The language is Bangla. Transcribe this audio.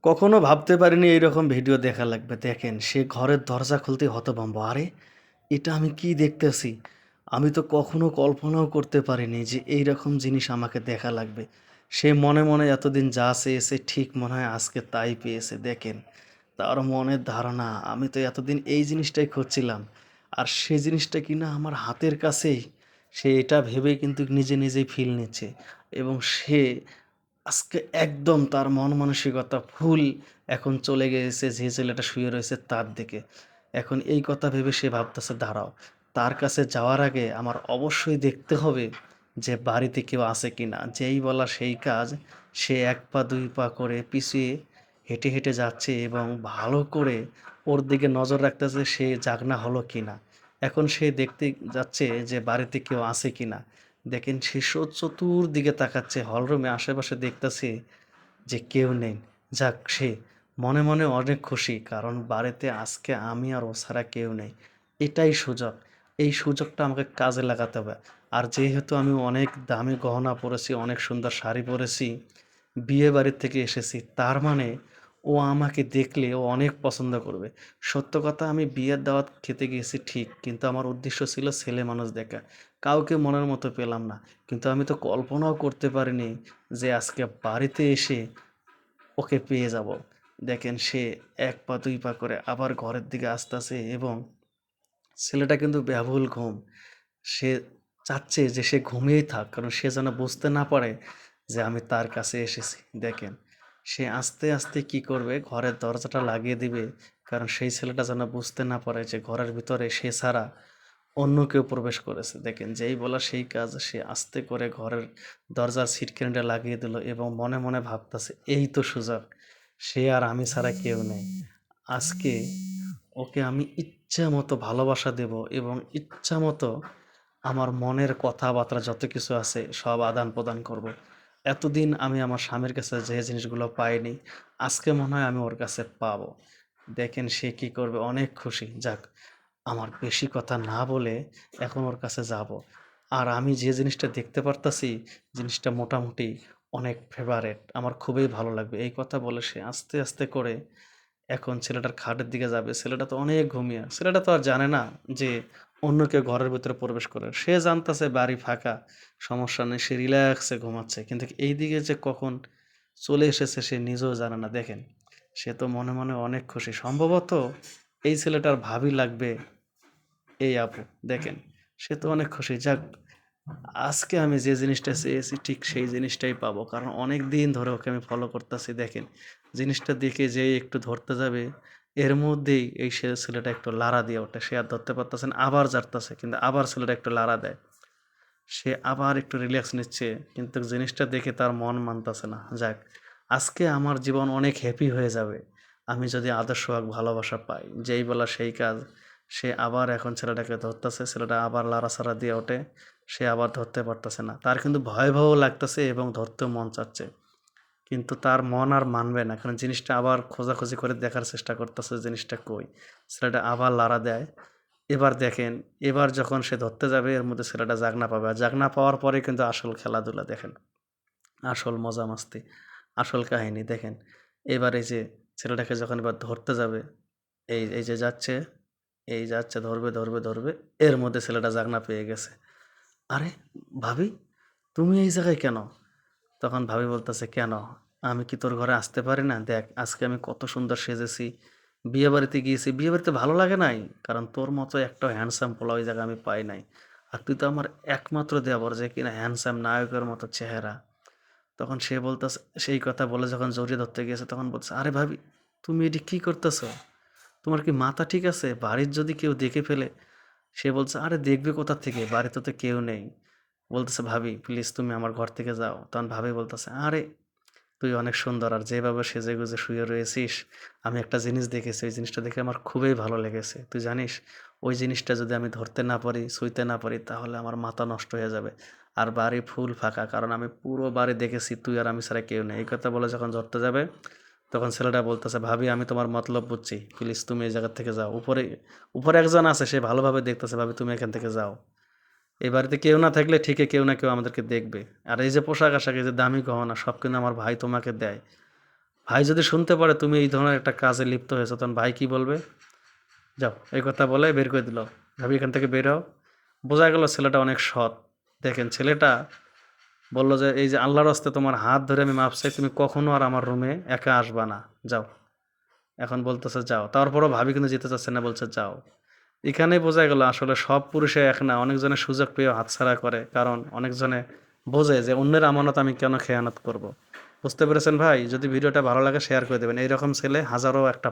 কখনো ভাবতে পারিনি এইরকম ভিডিও দেখা লাগবে। দেখেন, সে ঘরের দরজা খুলতেই হতভম্ব। আরে! এটা আমি কি দেখতেছি? আমি তো কখনো কল্পনাও করতে পারিনি যে এইরকম জিনিস আমাকে দেখা লাগবে। সে মনে, মনে এতদিন যা চেয়েছে ঠিক মনে হয় আজকে তাই পেয়েছে। দেখেন, তার মনের ধারণা আমি তো এতদিন এই জিনিসটাই খুঁজছিলাম। আর সে জিনিসটা কিনা আমার হাতের কাছেই। সে এটা ভেবেই কিন্তু নিজে, নিজেই ফিল নিচ্ছে এবং সে আজকে একদম তার মন মানসিকতা ফুল এখন চলে গিয়েছে যে ছেলেটা শুয়ে রয়েছে তার দিকে। এখন এই কথা ভেবে সে ভাবতেছে দাঁড়াও, তার কাছে যাওয়ার আগে আমার অবশ্যই দেখতে হবে যে বাড়িতে কেউ আছে কিনা। যেই বলা সেই কাজ, সে ১ পা ২ পা করে পিছিয়ে হেঁটে, হেঁটে যাচ্ছে এবং ভালো করে ওর দিকে নজর রাখতেছে সে জাগনা হলো কিনা। এখন সে দেখতে যাচ্ছে যে বাড়িতে কেউ আছে কিনা। দেখেন সে চতুর্দিকে তাকাচ্ছে হলরুমে আশেপাশে দেখতেছে যে কেউ নেই। যাক সে মনে মনে অনেক খুশি কারণ বাড়িতে আজকে আমি আর ও ছাড়া কেউ নেই। এটাই সুযোগ। এই সুযোগটা আমাকে কাজে লাগাতে হবে। আর যেহেতু আমি অনেক দামি গহনা পরেছি, অনেক সুন্দর শাড়ি পরেছি, বিয়ে বাড়ির থেকে এসেছি, তার মানে ও আমাকে দেখলে ও অনেক পছন্দ করবে। সত্য কথা, আমি বিয়ের দাওয়াত খেতে গিয়েছি ঠিক, কিন্তু আমার উদ্দেশ্য ছিল ছেলে মানুষ দেখা। কাউকে মনের মতো পেলাম না। কিন্তু আমি তো কল্পনাও করতে পারিনি যে আজকে বাড়িতে এসে ওকে পেয়ে যাব। দেখেন সে ১ পা ২ পা করে আবার ঘরের দিকে আসতেছে এবং ছেলেটা কিন্তু ব্যাকুল ঘুম। সে চাচ্ছে যে সে ঘুমিয়েই থাক। কারণ সে যেন বুঝতে না পারে যে আমি তার কাছে এসেছি। দেখেন, সে আস্তে, আস্তে কি করবে ঘরের দরজাটা লাগিয়ে দিবে। কারণ সেই ছেলেটা যেন বুঝতে না পারে যে ঘরের ভিতরে সে ছাড়া অন্য কেউ প্রবেশ করেছে। দেখেন যেই বলা সেই কাজ, সে আস্তে করে ঘরের দরজার ছিটকিনিটা লাগিয়ে দিল এবং মনে, মনে ভাবতেছে এই তো সুযোগ। সে আর আমি ছাড়া কেউ নেই। আজকে ওকে আমি ইচ্ছামতো ভালোবাসা দেব এবং ইচ্ছামতো আমার মনের কথাবার্তা যত কিছু আছে সব আদান-প্রদান করব। এতদিন আমি আমার স্বামীর কাছে যে জিনিসগুলো পাইনি, আজকে মনে হয় আমি ওর কাছে পাবো। দেখেন সে কি করবে, অনেক খুশি। যাক, আমার বেশি কথা না বলে এখন ওর কাছে যাব। আর আমি যে জিনিসটা দেখতে পারতাছি, জিনিসটা মোটামুটি অনেক ফেভারেট। আমার খুবই ভালো লাগবে। এই কথা বলে সে আস্তে, আস্তে করে এখন ছেলেটার খাটের দিকে যাবে। ছেলেটা তো অনেক ঘুমিয়ে। ছেলেটা তো আর জানে না যে অন্য কেউ ঘরের ভিতরে প্রবেশ করে। সে জানতাছে বাড়ি ফাঁকা, সমস্যা নেই। সে রিল্যাক্সে ঘুমাচ্ছে। কিন্তু এইদিকে যে কখন চলে এসেছে সে নিজেও জানে না। দেখেন, সে তো মনে, মনে অনেক খুশি। সম্ভবত এই ছেলেটার ভাবি লাগবে এই আপু। দেখেন, সে তো অনেক খুশি। যাক, আজকে আমি যে জিনিসটা চেয়েছি ঠিক সেই জিনিসটাই পাবো। কারণ অনেক দিন ধরে ওকে আমি ফলো করতেছি। দেখেন, জিনিসটা দেখে যেই একটু ধরতে যাবে, এর মধ্যেই এই ছেলেটা একটু লাড়া দিয়ে ওঠে। সে আর ধরতে পারতেছে না, আবার জারতাছে। কিন্তু আবার ছেলেটা একটু লাড়া দেয়। সে আবার একটু রিল্যাক্স নিচ্ছে। কিন্তু জিনিসটা দেখে তার মন মানতাছে না। যাক, আজকে আমার জীবন অনেক হ্যাপি হয়ে যাবে। আমি যদি আদর্শ এক ভালোবাসা পাই। যেই বলা সেই কাজ। সে আবার এখন ছেলেটাকে ধরতেছে। ছেলেটা আবার লাড়াচাড়া দিয়ে ওঠে। সে আবার ধরতে পারতেছে না। তার কিন্তু ভয়, ভয়ও লাগতেছে এবং ধরতেও মন চাচ্ছে। কিন্তু তার মন আর মানবে না। কারণ জিনিসটা আবার খোঁজাখুঁজি করে দেখার চেষ্টা করতেছে জিনিসটা কই। ছেলেটা আবার লাড়া দেয়। এবার দেখেন, এবার যখন সে ধরতে যাবে এর মধ্যে ছেলেটা জাগনা পাবে। আর জাগনা পাওয়ার পরে কিন্তু আসল খেলাধুলা দেখেন। আসল মজা মাস্তি, আসল কাহিনী দেখেন। এবার এই যে ছেলেটাকে যখন এবার ধরতে যাবে, এই যে যাচ্ছে, এই যাচ্ছে ধরবে, ধরবে, ধরবে। এর মধ্যে ছেলেটা জাগনা পেয়ে গেছে। আরে! ভাবি, তুমি এই জায়গায় কেন? তখন ভাবি বলতেছে, "কেন? আমি কি তোর ঘরে আসতে পারি না? দেখ আজকে আমি কত সুন্দর সেজেছি। বিয়েবাড়িতে গিয়েছি। বিয়েবাড়িতে ভালো লাগে নাই? কারণ তোর মতো একটা হ্যান্ডসাম পোলা ওই জায়গায় আমি পাই নাই। আর তুই তো আমার একমাত্র দেবর যে কিনা হ্যান্ডসাম নায়কের মতো চেহারা।" তখন সে বলতেছে, সেই কথা বলে যখন জড়িয়ে ধরতে গিয়েছে তখন বলতেছে, "আরে ভাবি, তুমি এটি কি করতেছো? তোমার কি মাথা ঠিক আছে? বাড়ির যদি কেউ দেখে ফেলে?" সে বলছে, "আরে দেখবে কোথা থেকে? বাড়িতে তো কেউ নেই।" বলতেছে, "ভাবি প্লিজ তুমি আমার ঘর থেকে যাও।" তখন ভাবি বলতেছে, "আরে তুই অনেক সুন্দর আর যেভাবে সেজেগুজে শুয়ে রয়েছিস, আমি একটা জিনিস দেখেছি, ওই জিনিসটা দেখে আমার খুবই ভালো লেগেছে। তুই জানিস, ওই জিনিসটা যদি আমি ধরতে না পারি, ছুঁইতে না পারি তাহলে আমার মাথা নষ্ট হয়ে যাবে। আর বাড়ি ফুল ফাঁকা, কারণ আমি পুরো বাড়ি দেখেছি তুই আর আমি ছাড়া কেউ নেই।" এই কথা বলে যখন ধরতে যাবে তখন ছেলেটা বলতেছে, "ভাবি আমি তোমার মতলব বুঝছি। প্লিজ তুমি এই জায়গা থেকে যাও। উপরে উপরে একজন আছে সে ভালোভাবে দেখতেছে, ভাবি তুমি এখান থেকে যাও। এই বাড়িতে কেউ না থাকলে ঠিকই কেউ না কেউ আমাদেরকে দেখবে। আর এই যে পোশাক-আশাক, এই যে দামি গহনা সব কিন্তু আমার ভাই তোমাকে দেয়। ভাই যদি শুনতে পারে তুমি এই ধরনের একটা কাজে লিপ্ত হয়েছো, তখন ভাই কি বলবে? যাও, এই কথা বলে বের করে দিল। ভাবি এখান থেকে বের হও। বোঝা গেল ছেলেটা অনেক সৎ। দেখেন ছেলেটা বলল যে এই যে আল্লাহর রাস্তে তোমার হাত ধরে আমি মাপ চাই, তুমি কখনো আর আমার রুমে একা আসবা না, যাও। এখন বলতেছে যাও, তারপরও ভাবি কিন্তু যেতে চাচ্ছে না, বলছে যাও। এখানেই বোঝা গেল আসলে সব পুরুষে এক না, অনেকজনের সুযোগ পেয়ে হাতছাড়া করে, কারণ অনেকজনে বোঝে যে অন্যের আমানত আমি কেন খেয়ানত করব। বুঝতে পেরেছেন ভাই? যদি ভিডিওটা ভালো লাগে শেয়ার করে দেবেন, এইরকম ছেলে হাজারো একটা